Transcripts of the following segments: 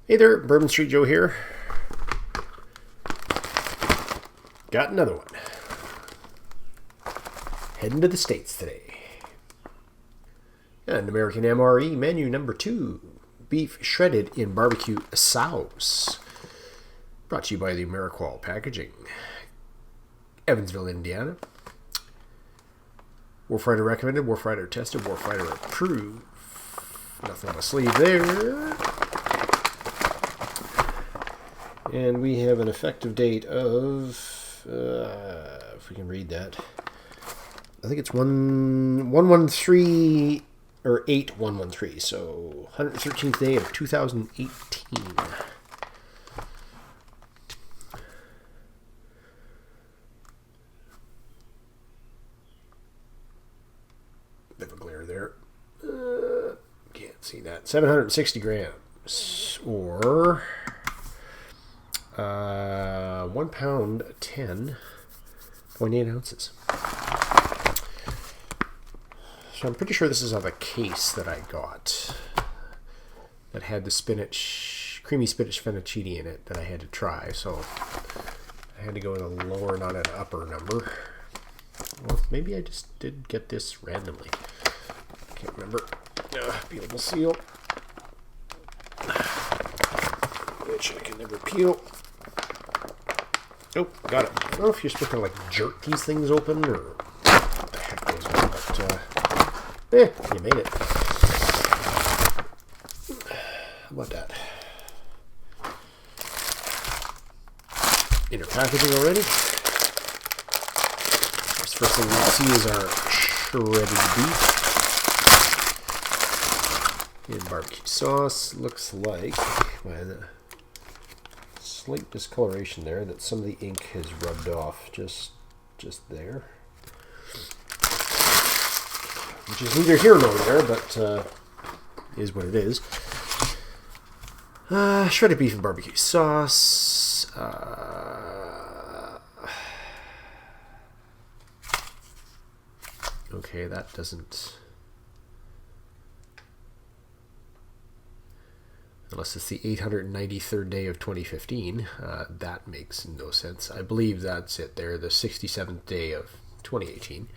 Hey there, Bourbon Street Joe here. Got another one. Heading to the States today. An American MRE menu number 2. Beef shredded in barbecue sauce. Brought to you by the Ameriqual Packaging. Evansville, Indiana. Warfighter recommended, Warfighter tested, Warfighter approved. Nothing on the sleeve there. And we have an effective date of, if we can read that, I think it's 113 or 8113, so 113th day of 2018. Bit of a glare there. Can't see that. 760 grams, or 1 pound 10.8 ounces. So I'm pretty sure this is on the case that I got that had the spinach, creamy spinach fettuccine in it that I had to try. So I had to go with a lower, not an upper number. Well, maybe I just did get this randomly. Can't remember. Peelable seal, which I can never peel. Oh, got it. I don't know if you're supposed to like jerk these things open or what the heck goes on, but you made it. How about that? Inner packaging already. First thing we'll see is our shredded beef in barbecue sauce. Looks like, by the slight discoloration there, that some of the ink has rubbed off just there, which is neither here nor there, but is what it is. Shredded beef and barbecue sauce. Okay, that doesn't... Unless it's the 893rd day of 2015, that makes no sense. I believe that's it there, the 67th day of 2018.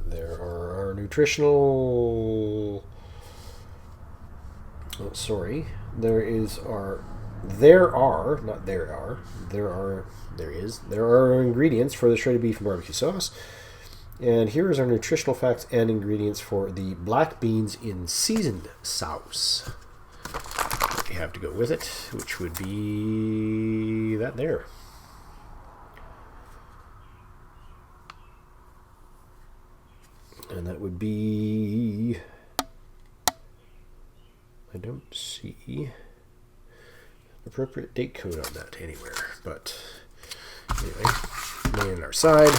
There are our nutritional... Oh, sorry. There are ingredients for the shredded beef and barbecue sauce. And here is our nutritional facts and ingredients for the black beans in seasoned sauce. We have to go with it, which would be that there. And that would be... I don't see appropriate date code on that anywhere, but anyway, laying on our side,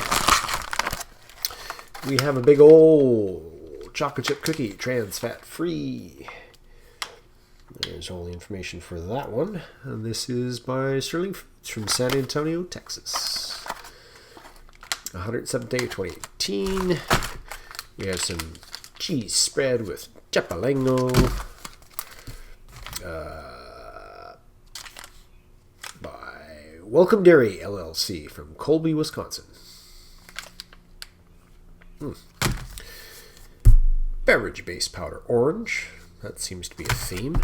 we have a big old chocolate chip cookie, trans fat free. There's all the information for that one, and this is by Sterling Foods from San Antonio, Texas. 107th day of 2018. We have some cheese spread with chapalengo. Welcome Dairy LLC from Colby, Wisconsin. Beverage base powder orange. That seems to be a theme.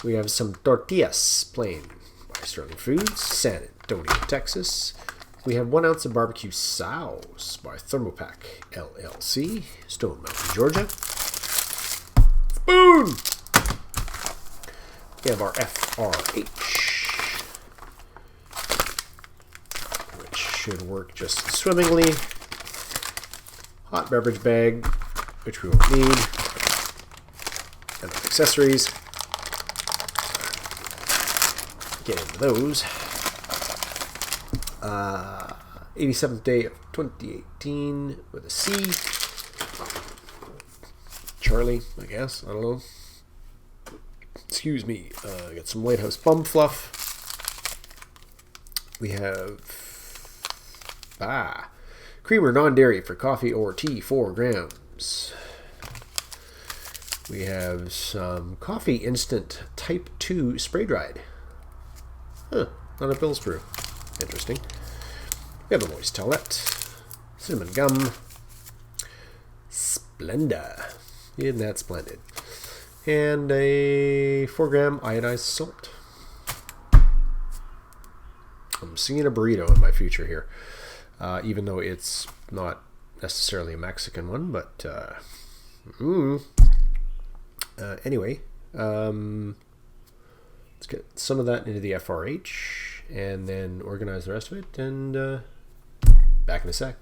We have some tortillas plain by Sterling Foods, San Antonio, Texas. We have 1 ounce of barbecue sauce by Thermopack LLC, Stone Mountain, Georgia. Spoon! We have our FRH, which should work just swimmingly. Hot beverage bag, which we won't need. And the accessories. Get into those. 87th day of 2018 with a C. Charlie, I guess. I don't know. Excuse me. I got some Lighthouse Bum Fluff. We have creamer non-dairy for coffee or tea, 4 grams. We have some coffee instant type 2 spray dried. Huh, not a Pils brew. Interesting. We have a moist towelette, cinnamon gum, Splenda. Isn't that splendid? And a 4-gram iodized salt. I'm seeing a burrito in my future here, even though it's not necessarily a Mexican one, but anyway, let's get some of that into the FRH and then organize the rest of it, and back in a sec.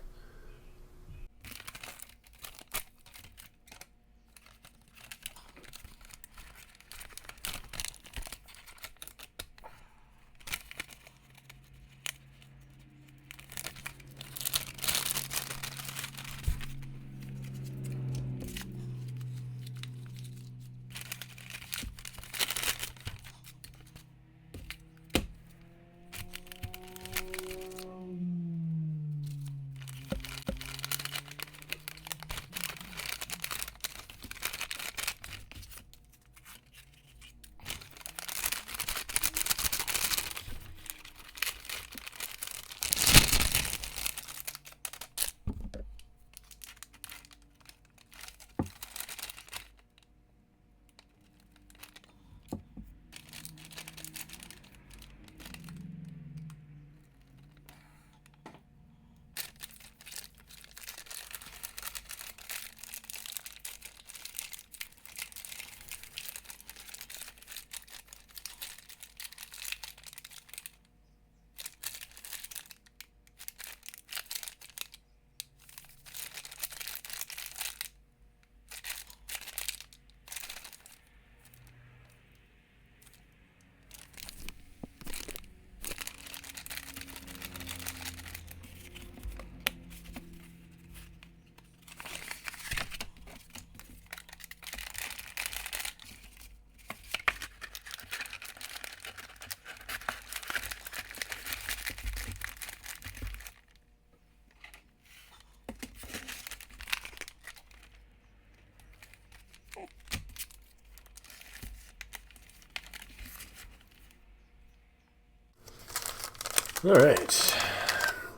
All right.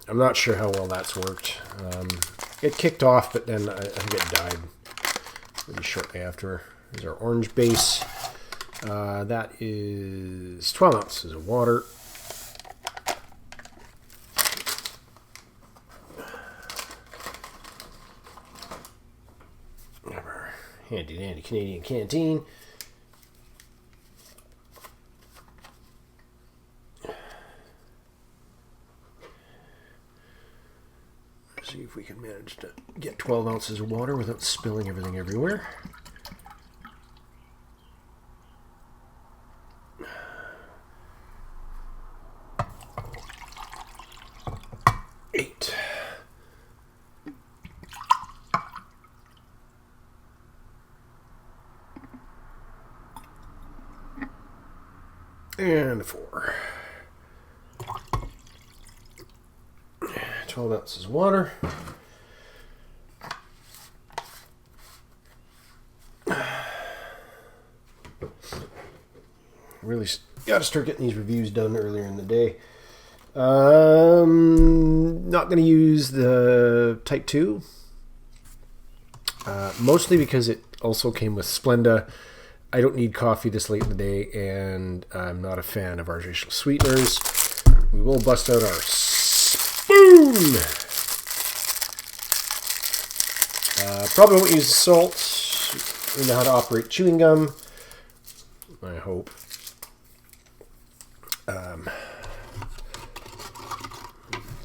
I'm not sure how well that's worked. It kicked off, but then I think it died pretty shortly after. There's our orange base. That is 12 ounces of water. Our handy dandy Canadian canteen. See if we can manage to get 12 ounces of water without spilling everything everywhere. Eight. And 4. 12 ounces of water. Really got to start getting these reviews done earlier in the day. Not going to use the Type 2. Mostly because it also came with Splenda. I don't need coffee this late in the day, and I'm not a fan of artificial sweeteners. We will bust out our spoon. Probably won't use the salt. We know how to operate chewing gum, I hope.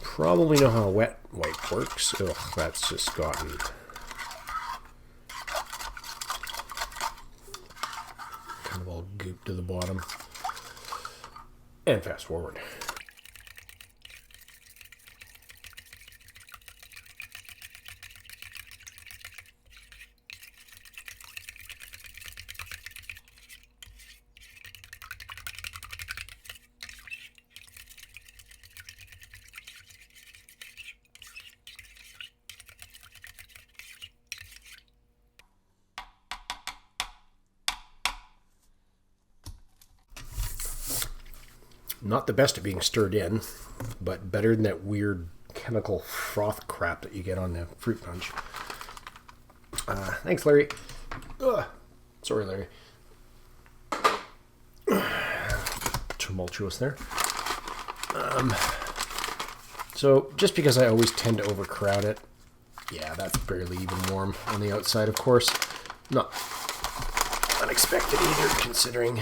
Probably know how wet wipe works. Ugh, that's just gotten kind of all gooped to the bottom. And fast forward. Not the best at being stirred in, but better than that weird chemical froth crap that you get on the fruit punch. Thanks, Larry. Ugh. Sorry, Larry. Tumultuous there. So just because I always tend to overcrowd it, yeah, that's barely even warm on the outside, of course. Not unexpected either, considering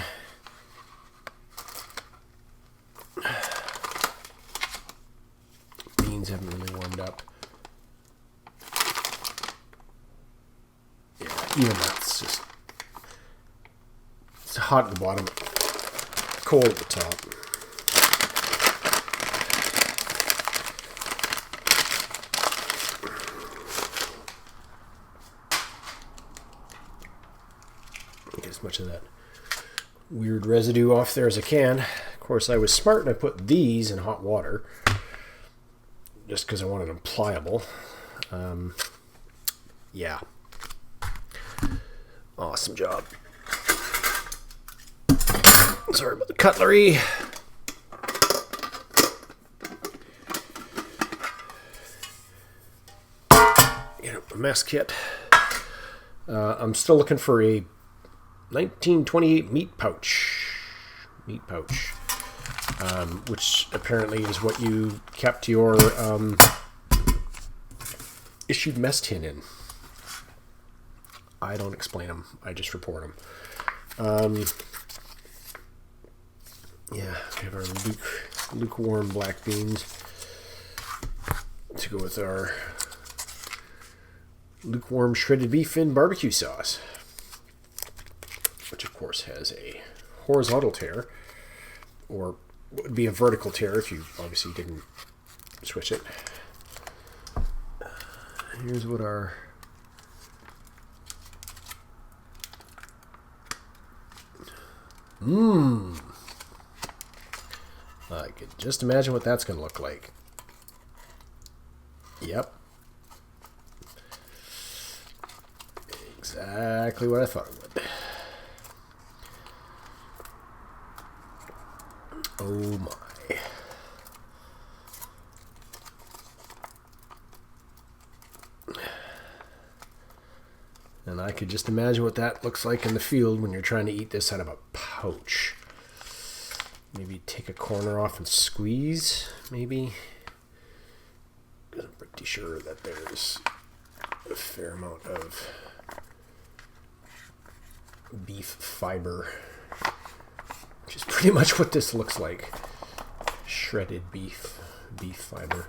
beans haven't really warmed up. Yeah, even that's just, it's hot at the bottom, cold at the top. Get as much of that weird residue off there as I can. Of course, I was smart and I put these in hot water just because I wanted them pliable. Yeah. Awesome job. Sorry about the cutlery. Get up the mess kit. I'm still looking for a 1928 meat pouch, which apparently is what you kept your issued mess tin in. I don't explain them. I just report them. Yeah, we have our lukewarm black beans to go with our lukewarm shredded beef in barbecue sauce, which of course has a horizontal tear, or would be a vertical tear if you obviously didn't switch it. Here's what our I could just imagine what that's going to look like. Yep. Exactly what I thought it would. Oh my. And I could just imagine what that looks like in the field when you're trying to eat this out of a pouch. Maybe take a corner off and squeeze, maybe. Because I'm pretty sure that there's a fair amount of beef fiber, which is pretty much what this looks like. Shredded beef fiber.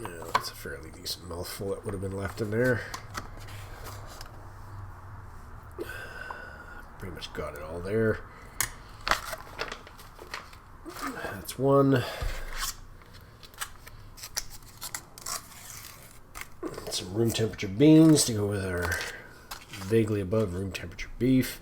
Yeah, that's a fairly decent mouthful that would have been left in there. Pretty much got it all there. That's one. Some room temperature beans to go with our vaguely above room temperature beef.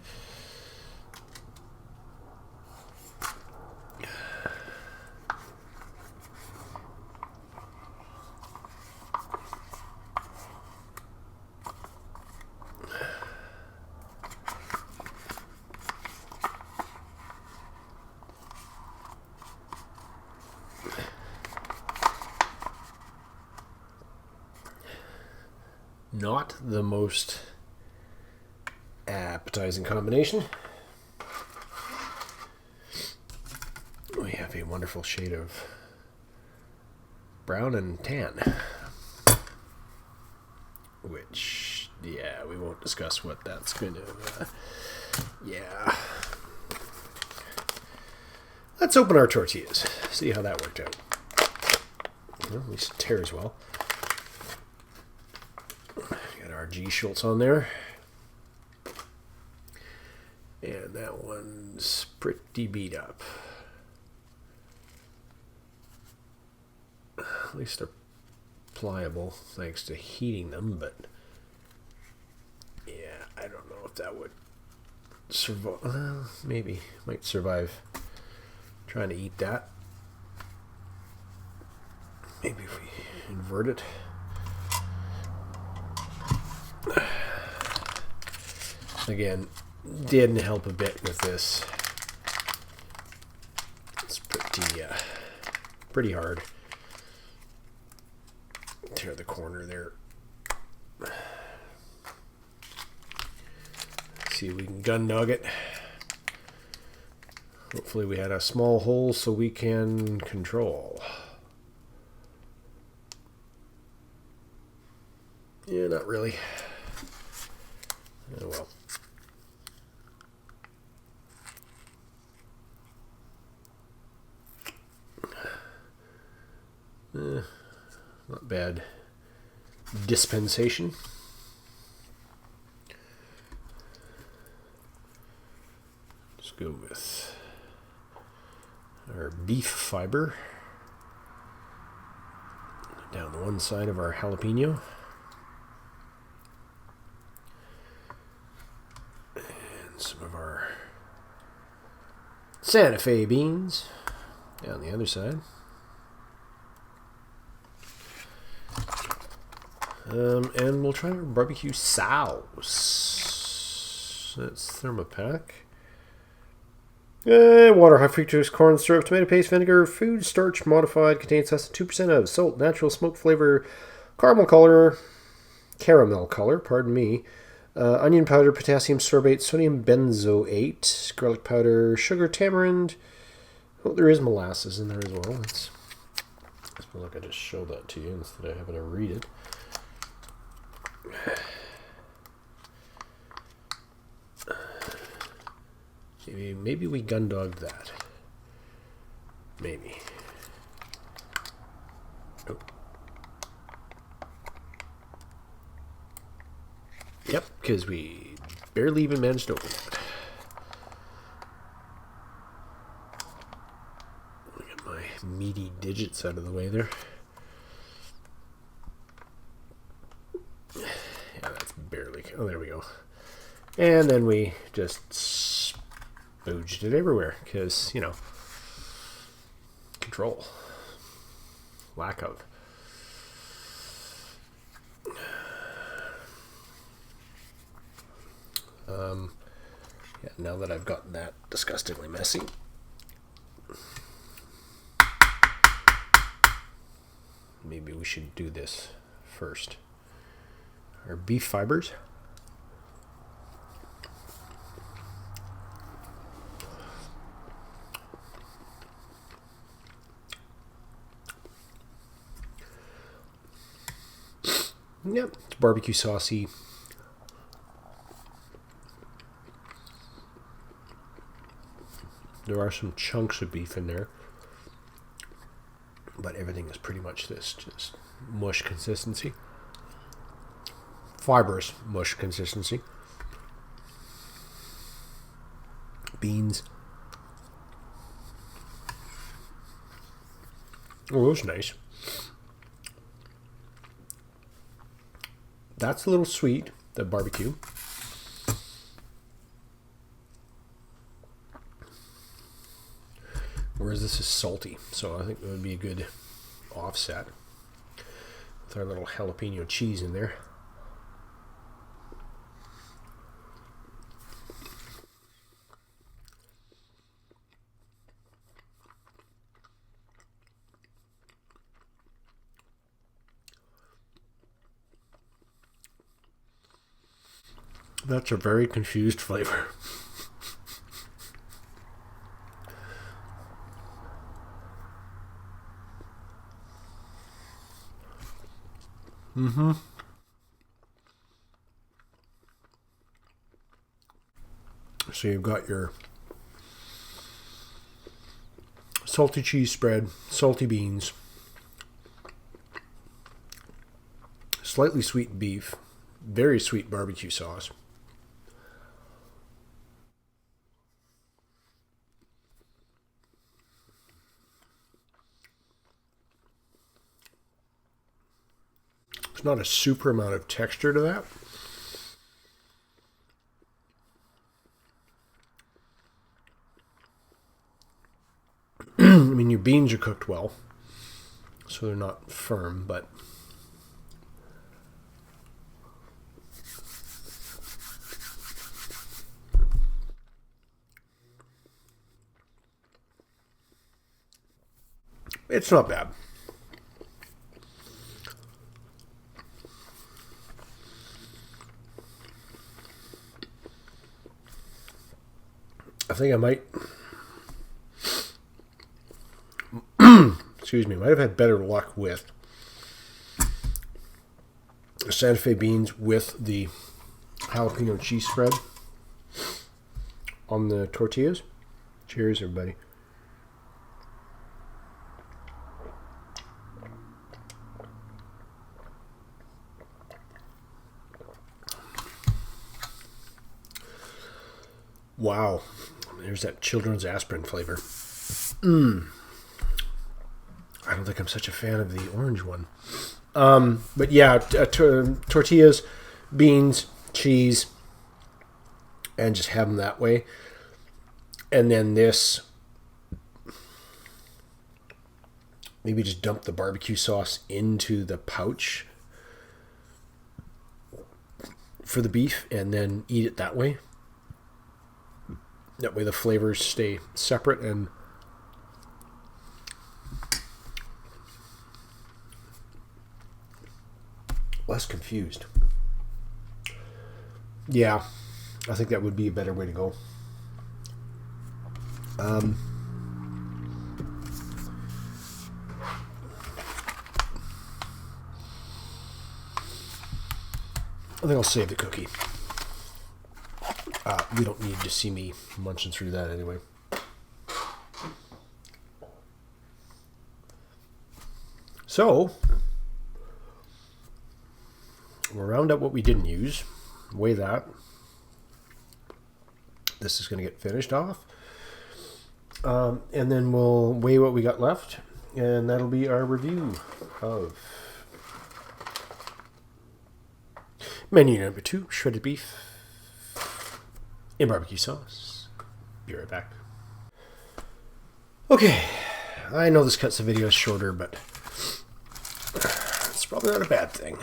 Not the most appetizing combination. We have a wonderful shade of brown and tan, which, yeah, we won't discuss what that's going to, yeah. Let's open our tortillas, see how that worked out. Well, at least it tears well. Got our G Schultz on there. And that one's pretty beat up. At least they're pliable thanks to heating them, but yeah, I don't know if that would survive. Maybe might survive trying to eat that. Maybe if we invert it. Again, didn't help a bit with this pretty hard. Tear the corner there. See if we can gun dog it. Hopefully we had a small hole so we can control. Yeah, not really. Oh well. Not bad dispensation. Let's go with our beef fiber down the one side of our jalapeno. And some of our Santa Fe beans down the other side. And we'll try our barbecue sauce. That's Thermopack. Water, high fructose corn syrup, tomato paste, vinegar, food starch modified, contains less than 2% of salt, natural smoke flavor, caramel color, pardon me, onion powder, potassium sorbate, sodium benzoate, garlic powder, sugar, tamarind. Oh, there is molasses in there as well. I feel like I just showed that to you instead of having to read it. Maybe we gun dogged that. Maybe. Oh. Yep, because we barely even managed to open it. Get my meaty digits out of the way there. Yeah, that's barely. Oh, there we go. And then we just spooged it everywhere because, you know, control. Lack of. Yeah, now that I've gotten that disgustingly messy, maybe we should do this first. Our beef fibers. Yep, it's barbecue saucy. There are some chunks of beef in there, but everything is pretty much this, just mush consistency. Fibrous mush consistency. Beans. Oh, that was nice. That's a little sweet, the barbecue. Whereas this is salty, so I think that would be a good offset with our little jalapeno cheese in there. That's a very confused flavor. So you've got your salty cheese spread, salty beans, slightly sweet beef, very sweet barbecue sauce. There's not a super amount of texture to that. I mean, your beans are cooked well, so they're not firm, but It's not bad. I think I might, excuse me, might have had better luck with the Santa Fe beans with the jalapeno cheese spread on the tortillas. Cheers, everybody. Wow. There's that children's aspirin flavor. I don't think I'm such a fan of the orange one. But yeah, tortillas, beans, cheese, and just have them that way. And then this, maybe just dump the barbecue sauce into the pouch for the beef and then eat it that way. That way the flavors stay separate and less confused. Yeah, I think that would be a better way to go. I think I'll save the cookie. You don't need to see me munching through that anyway. So, we'll round up what we didn't use, weigh that. This is going to get finished off. And then we'll weigh what we got left, and that'll be our review of menu number 2, shredded beef in barbecue sauce. Be right back. Okay, I know this cuts the videos shorter, but it's probably not a bad thing.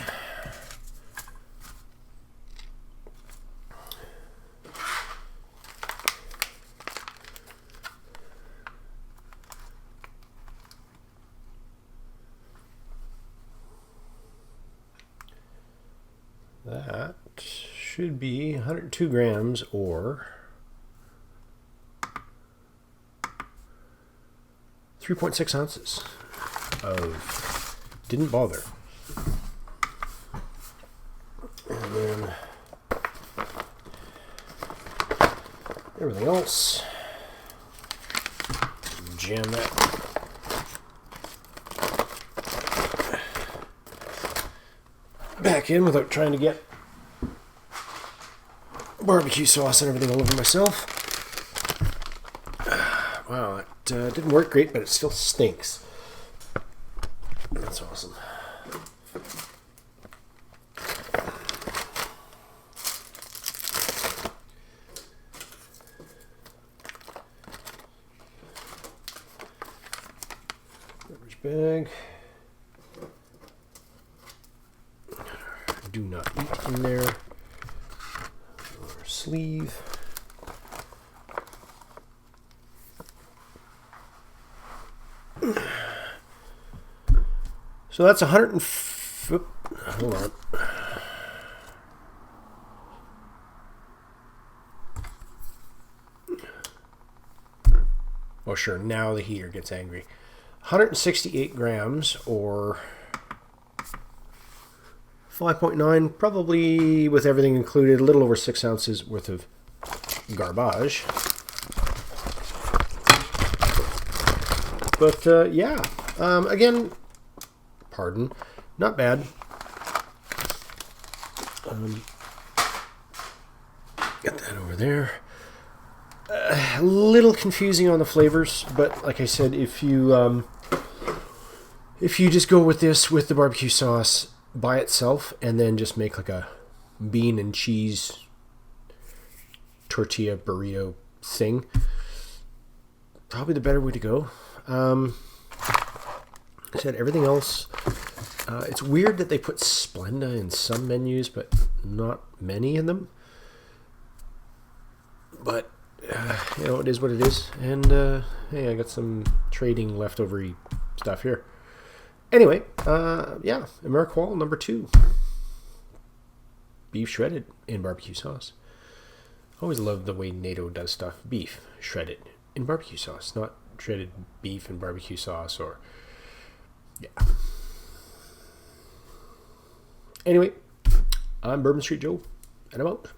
That should be 102 grams or 3.6 ounces of didn't bother. And then everything else, jam that back in without trying to get barbecue sauce and everything all over myself. Wow, it didn't work great, but it still stinks. That's awesome. Garbage bag. Do not eat in there. Or sleeve. So that's 100 and hold on. Oh sure, now the heater gets angry. 168 grams or 5.9, probably with everything included, a little over 6 ounces worth of garbage. But yeah, again, pardon, not bad. Get that over there. A little confusing on the flavors, but like I said, if you just go with this with the barbecue sauce by itself and then just make like a bean and cheese tortilla burrito thing, probably the better way to go. I said everything else, it's weird that they put Splenda in some menus but not many in them, but you know, it is what it is. And hey, I got some trading leftover stuff here. Anyway, yeah, Ameriqual number 2. Beef shredded in barbecue sauce. Always love the way NATO does stuff. Beef shredded in barbecue sauce, not shredded beef in barbecue sauce or, yeah. Anyway, I'm Bourbon Street Joe, and I'm out.